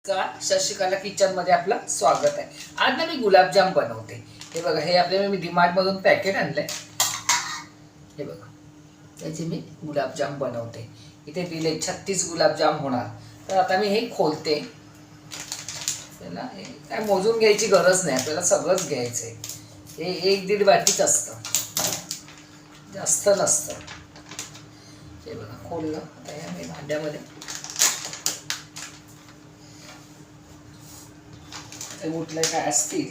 Shashikala kitchen मध्ये आपलं स्वागत आहे। आज ना मी गुलाबजाम बनवते। हे बघा, हे आपल्या मी डीमार्ट मधून पॅकेट आणलंय। हे बघा, त्याचे मी गुलाबजाम बनवते। इथे दिले 36 गुलाबजाम होणार। तर आता मी हे खोलते। त्याला हे काय मोजून घ्यायची गरज नाही, आपल्याला सगळंच घ्यायचंय। हे 1-1.5 वाटीच असतं, जास्त नसतं। हे बघा खोललं। आता या मी भांड्यामध्ये ते उठले काय असतील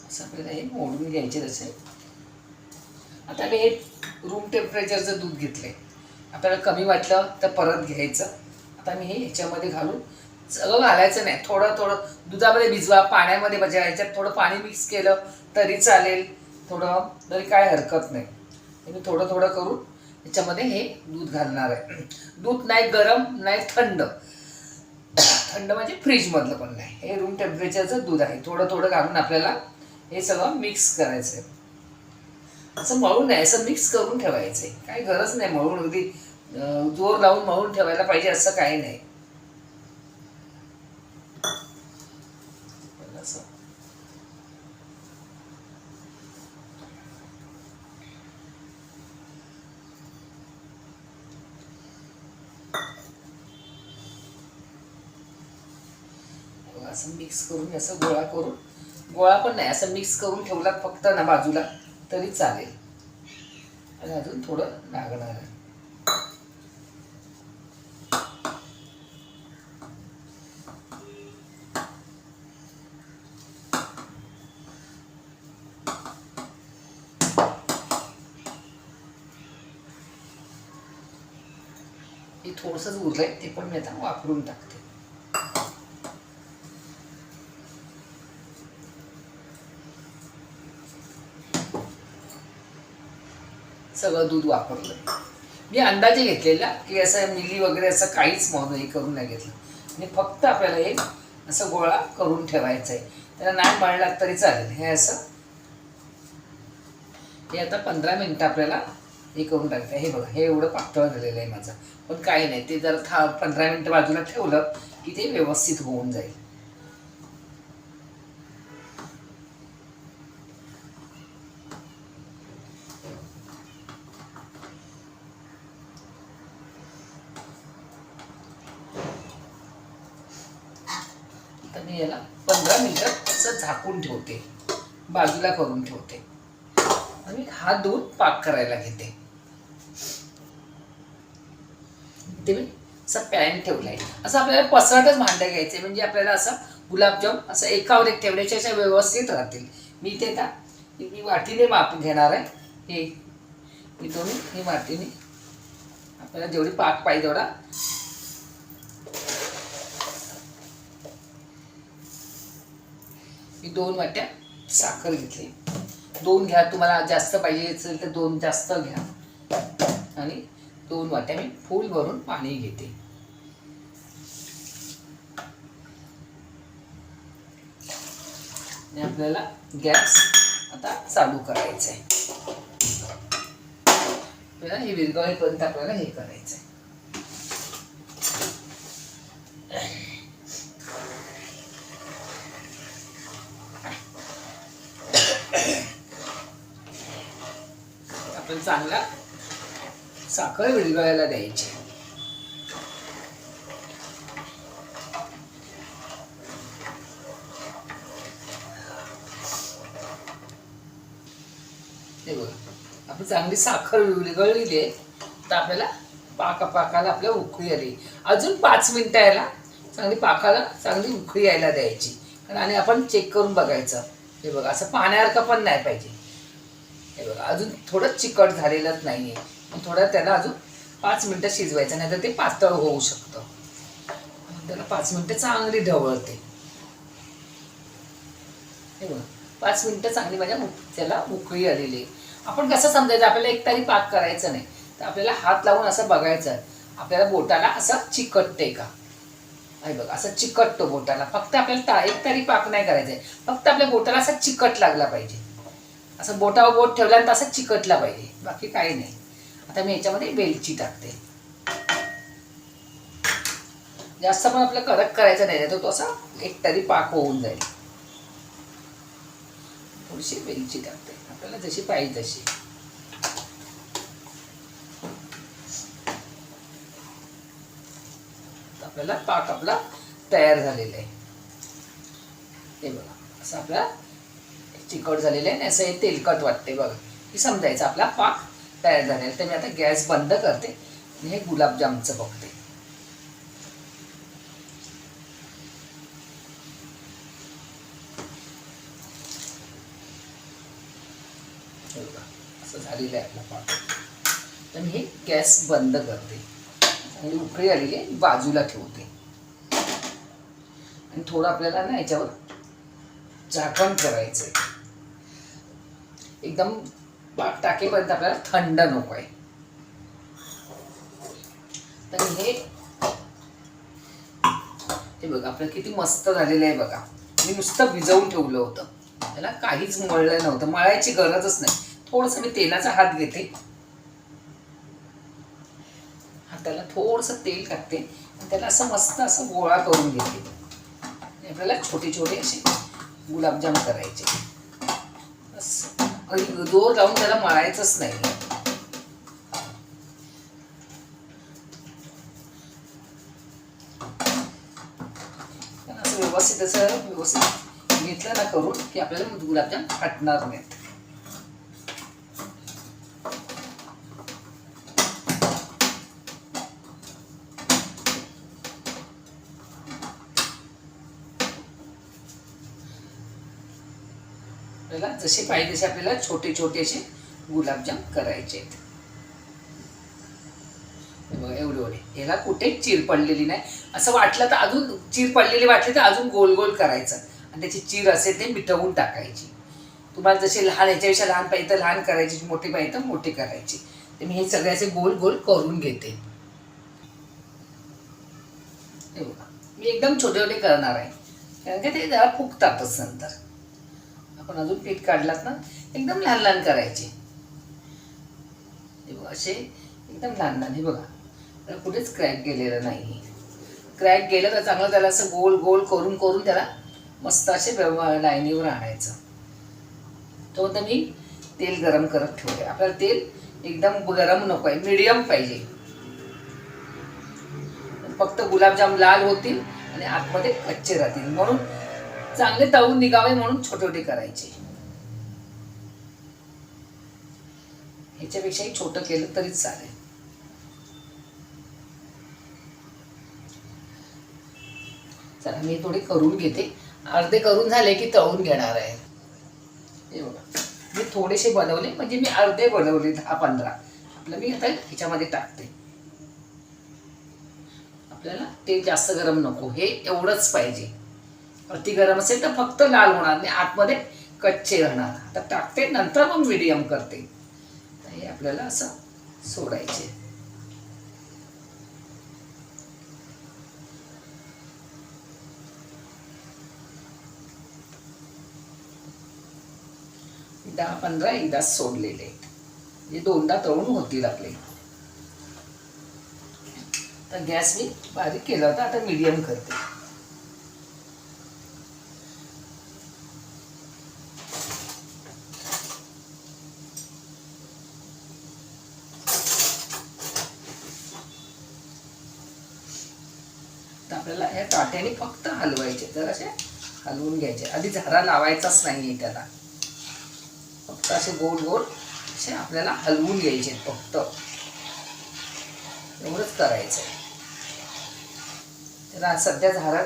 असं आपल्याला हे मोडून घ्यायचे तसे। आता मी हे रूम टेम्परेचरचं दूध घेतले। आपल्याला कमी वाटलं तर परत घ्यायचं। आता मी हे ह्याच्यामध्ये घालून सगळं घालायचं नाही, थोडं थोडं दुधामध्ये भिजवा, पाण्यामध्ये भजा, ह्याच्यात थोडं पाणी मिक्स केलं तरी चालेल, थोडं तरी काय हरकत नाही। मी थोडं थोडं करून याच्यामध्ये हे दूध घालणार आहे। दूध नाही गरम नाही थंड, थंड म्हणजे फ्रीजमधलं पण नाही, हे रूम टेम्परेचरचं दूध आहे। थोडं थोडं घालून आपल्याला हे सगळं मिक्स करायचं आहे। असं मळून नाही, असं मिक्स करून ठेवायचं आहे। काही गरज नाही मळून अगदी जोर लावून मळून ठेवायला पाहिजे असं काही नाही। असं असं मिक्स करून असं गोळा करून, गोळा पण नाही असं मिक्स करून ठेवला फक्त ना बाजूला तरी चालेल। आणि अजून थोडं लागणार आहे। हे थोडंसंच उरलंय, ते पण मी आता वापरून टाकते। सगळं दूध वापरलं मी, अंदाजे घेतलेला की असं मिली वगैरे असं काहीच महत्व हे करून नाही घेतलं। आणि फक्त आपल्याला हे असं गोळा करून ठेवायचं आहे, त्याला नाही मळला तरी चालेल। हे असं हे आता 15 मिनिटं आपल्याला हे करून टाकायचं। हे बघा, हे एवढं पातळ झालेलं आहे माझं, पण काही नाही, ते जर 15 मिनिटं बाजूला ठेवलं की ते व्यवस्थित होऊन जाईल। तर मी याला 15 मिनिटं असं झाकून ठेवते, बाजूला करून ठेवते। आणि हात धुवून पाक करायला घेते। ते मी असं पॅन ठेवलाय, असं आपल्याला पसरटच भांडं घ्यायचे, म्हणजे आपल्याला असं गुलाबजाम असं एकावर एक ठेवल्याच्या अशा व्यवस्थित राहतील। मी ते आता मी वाटीने माप घेणार आहे। हे मी दोन्ही ही वाटीने आपल्याला जेवढी पाक पाहिजे तेवढा मी 2 वाट्या साखर घेतली। 2 घ्या, तुम्हाला जास्त पाहिजे असेल तर 2 जास्त घ्या। आणि 2 वाट्या मी फुल भरून पाणी घेते। आणि आपल्याला गॅस आता चालू करायचा आहे। आपल्याला हे विरघळेपर्यंत आपल्याला हे करायचं आहे। आपण चांगला साखर विरघळायला द्यायची। हे बघा, आपण चांगली साखर विरघळलेली आहे। तर आपल्याला पाकाला आपल्या उकळी आली। अजून 5 मिनिटं याला चांगली पाकाला चांगली उकळी यायला द्यायची। आणि आपण चेक करून बघायचं। हे बघा, असं पाण्यासारखं पण नाही पाहिजे। हे बघा, अजून थोडं चिकट झालेलंच नाही आहे, थोडं त्याला अजून 5 मिनिटं शिजवायचं, नाही तर ते पातळ होऊ शकतं। त्याला 5 मिनिटं चांगली ढवळते। हे बघा, 5 मिनिटं चांगली माझ्या त्याला उकळी आलेली आहे। आपण कसं समजायचं, आपल्याला एकतारी पाक करायचं नाही, तर आपल्याला हात लावून असं बघायचं आपल्याला बोटाला असं चिकटते का। हे बघा, असं चिकटतो बोटाला। फक्त आपल्याला एकतारी पाक नाही करायचा आहे, फक्त आपल्या बोटाला असा चिकट लागला पाहिजे। असं बोटावर बोट ठेवल्यानंतर असं चिकटला पाहिजे, बाकी काही नाही. आता मी याच्यामध्ये वेलची टाकते. जास्त पण आपलं कडक करायचं नाही, तर तो असा एकतरी पाक होऊन जाईल. थोडीशी वेलची टाकते, आपल्याला जशी पाहिजे तशी. आपल्याला पाक आपला तयार झालेला आहे. हे बघा, असं आपला चिकट झालेलं आहे, असं हे तेलकट वाटते बघा, की समजायचं आपला पाक तयार झालेला आहे. तर मी आता गॅस बंद करते आणि हे गुलाबजामचं बघते. असं झालेलं आहे आपला पाक. तर मी हे गॅस बंद करते आणि उकळी आलेली आहे बाजूला ठेवते. आणि थोडं आपल्याला ना याच्यावर झाकण करायचं आहे. एकदम पाक टाकेपर्यंत आपल्याला थंड नको आहे. तर हे बघा आपलं किती मस्त झालेलं आहे बघा. मी नुसतं भिजवून ठेवलं होतं, त्याला काहीच मळलं नव्हतं, मळायची गरजच नाही. थोडंसं मी तेलाचा हात घेते, हाताला थोडंसं तेल टाकते आणि त्याला असं मस्त असं गोळा करून घेते. आपल्याला छोटे छोटे असे गुलाबजाम करायचे. असं जोर लावून त्याला मळायचंच नाही. असं व्यवस्थित घेतलं ना करून की आपल्याला गुलाबजाम फाटणार नाहीत. आपल्याला जसे पाहिजे तसे आपल्याला छोटे छोटे असे गुलाबजाम करायचे आहेत. एवढे एवढे. याला कुठेच चीर पडलेली नाही. असं वाटलं तर अजून चीर पडलेली वाटली तर अजून गोल गोल करायचं आणि त्याची चीर असेल ते मिटवून टाकायची. तुम्हाला जसे लहान याच्यापेक्षा लहान पाहिजे तर लहान करायची, मोठी पाहिजे तर मोठी करायची. तर मी हे सगळे असे गोल गोल करून घेते. हे बघा, मी एकदम छोटे छोटे करणार आहे, कारण की ते जरा फुगतातच नंतर. आपण अजून पीठ काढलात ना, एकदम लहान लहान करायचे. हे बघा असे एकदम लहान लहान. हे बघा त्याला कुठेच क्रॅक गेलेलं नाही. क्रॅक गेलं तर चांगलं त्याला असं गोल गोल करून करून त्याला मस्त असे लाईनीवर आणायचं. तो तर मी तेल गरम करत ठेवले. आपल्याला तेल एकदम गरम नको आहे, मीडियम पाहिजे. फक्त गुलाबजाम लाल होतील आणि आतमध्ये कच्चे राहतील, म्हणून चांगले तळून निघावे म्हणून छोटे छोटे करायचे. ह्याच्यापेक्षाही छोटं केलं तरीच चालेल. चला मी थोडे करून घेते. अर्धे करून झाले की तळून घेणार आहे. हे बघा मी थोडेसे बनवले, म्हणजे मी अर्धे बनवले 10-15. आपलं मी आता ह्याच्यामध्ये टाकते. आपल्याला ते जास्त गरम नको, हे एवढंच पाहिजे. अति गरम असेल तर फक्त लाल होणार आणि आतमध्ये कच्चे राहणार. आता टाकते, नंतर मग मीडियम करते. हे आपल्याला असं सोडायचे. 10-15 एकदाच सोडलेले, म्हणजे दोनदा तळून होतील आपले. तर गॅस मी बारीक केला होता, आता मीडियम करते. तर आपल्याला या काठ्याने फक्त हलवायचे, तर असे हलवून घ्यायचे. आधी झारा लावायचाच नाही त्याला, फक्त असे गोल गोल असे आपल्याला हलवून घ्यायचे. फक्त एवढंच करायचं आहे. त्याला सध्या झारा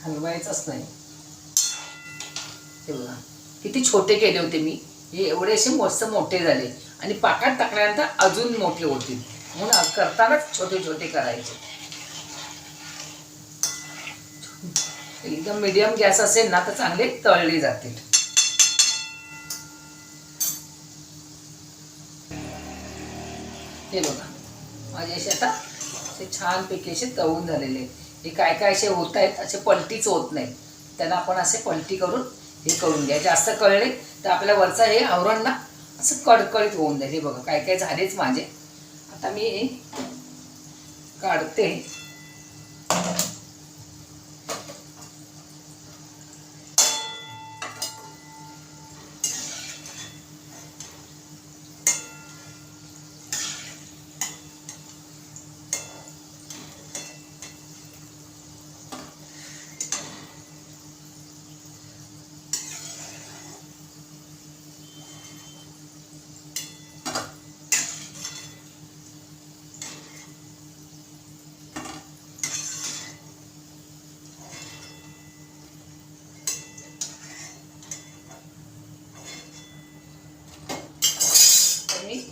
हलवायचाच नाही. हे बघा किती छोटे केले होते मी, हे एवढे असे मस्त मोठे झाले आणि पाकात टाकल्यानंतर अजून मोठे होतील, म्हणून करतानाच छोटे छोटे करायचे. एकदम मीडियम गॅस असेल ना तर चांगले तळले जातील. हे बघा माझे असे आता असे छानपैकी असे तळून झालेले. हे काय काय असे होत आहेत, असे पलटीच होत नाही. त्यांना आपण असे पलटी करून हे करून घ्या. जास्त कळले तर आपल्या वरचा हे आवरण ना असं कडकडीत होऊन जाईल. हे बघा काय काय झालेच माझे. आता मी हे काढते.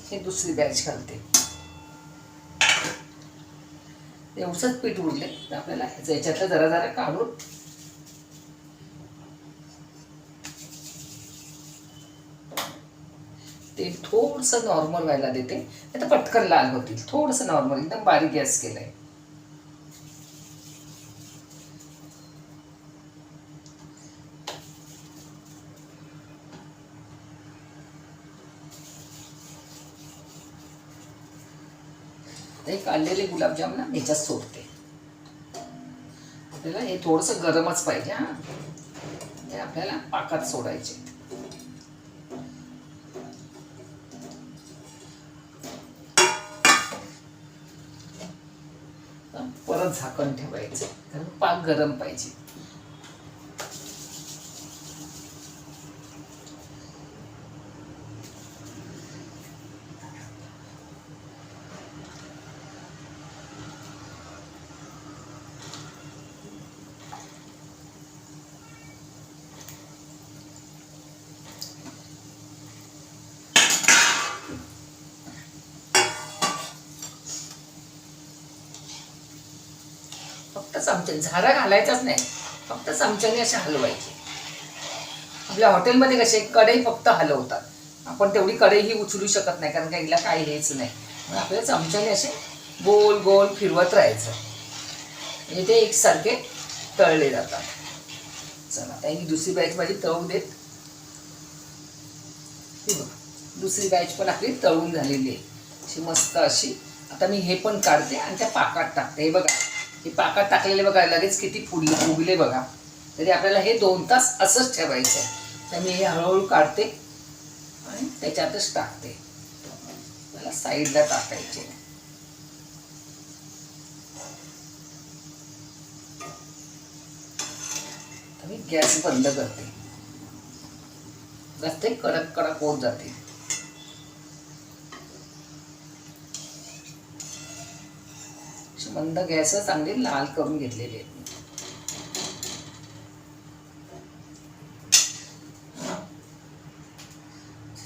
हे दुसरी बॅच घालते. एवढंच पीठ उरले तर आपल्याला याच्यातलं जरा जरा काढून ते थोडंसं नॉर्मल व्हायला देते. नाही तर पटकन लाल होतील. थोडंसं नॉर्मल, एकदम बारीक गॅस केलाय. हे काढलेले गुलाबजाम ना ह्याच्यात सोडते. आपल्याला हे थोडंसं गरमच पाहिजे. हा हे आपल्याला पाकात सोडायचे. परत झाकण ठेवायचं कारण पाक गरम पाहिजे. फक्त चमचे, झारा घालायचाच नाही, फक्त चमच्याने असे हलवायचे. आपल्या हॉटेलमध्ये कसे कढई फक्त हलवतात, आपण तेवढी कढईही उचलू शकत नाही कारण काहीला काही हेच नाही. मग आपल्याला चमच्याने असे गोल गोल फिरवत राहायचं म्हणजे ते एकसारखे तळले जातात. चला आता ही दुसरी बॅच माझी तळून देत. दुसरी बॅच पण आपली तळून झालेली आहे अशी मस्त अशी. आता मी हे पण काढते आणि त्या पाकात टाकते. हे बघा हे पाकात टाकलेले बघा लगेच किती फुगले बघा. तरी आपल्याला हे 2 तास असंच ठेवायचं आहे. तर मी हे हळूहळू काढते आणि त्याच्यातच टाकते. मला साईडला टाकायचे. तर मी गॅस बंद करते. ते कडक कडक होत जाते. मंद गॅस चांगले लाल करून घेतलेले आहेत.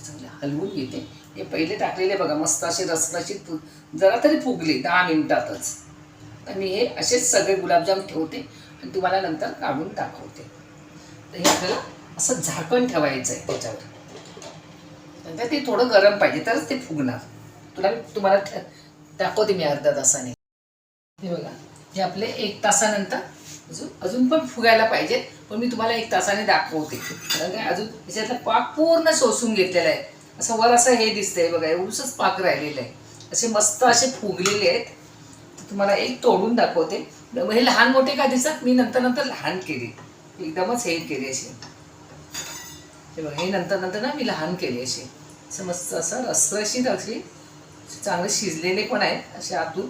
चांगले हलवून घेते. हे पहिले टाकलेले बघा मस्त असे रसरशीत जरा तरी फुगले 10 मिनिटातच. आणि हे असेच सगळे गुलाबजाम ठेवते आणि तुम्हाला नंतर काढून दाखवते. तर हे आपल्याला असं झाकण ठेवायचं आहे त्याच्यावर. नंतर ते थोडं गरम पाहिजे तरच ते फुगणार. तुम्हाला दाखवते मी अर्ध्या तासाने. हे बघा हे आपले 1 तासानंतर अजून पण फुगायला पाहिजे, पण मी तुम्हाला 1 तासाने दाखवते. कारण काय अजून याच्यातला पाक पूर्ण शोषून घेतलेला आहे. असं वर असं हे दिसतंय बघा, एवढंच पाक राहिलेलं आहे. असे मस्त असे फुगलेले आहेत. तुम्हाला एक तोडून दाखवते. हे लहान मोठे का दिसत, मी नंतर लहान केले, एकदमच हे केले असे. हे बघा हे नंतर ना मी लहान केले असे. असं मस्त असं रसरशीत असे चांगले शिजलेले पण आहेत असे आतून.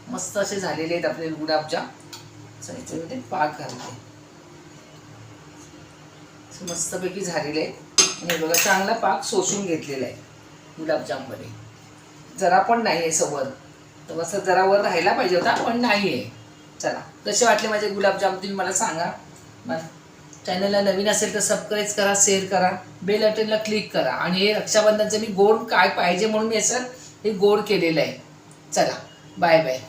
मस्त असे झालेले आहेत आपले गुलाबजाम. याच्यामध्ये पाक घालते. मस्तपैकी झालेले आहेत. आणि बघा चांगला पाक शोषून घेतलेला आहे गुलाबजाममध्ये. जरा पण नाही आहे सवर, तर मस्त जरा वर राहायला पाहिजे होता पण नाही आहे. चला कसे वाटले माझे गुलाबजाम तुम्ही मला सांगा. चॅनलला नवीन असेल तर सबस्क्राईब करा, शेअर करा, बेल आयकॉनला क्लिक करा. आणि हे रक्षाबंधनचं मी गोड काय पाहिजे म्हणून मी असं हे गोड केलेलं आहे. चला बाय बाय.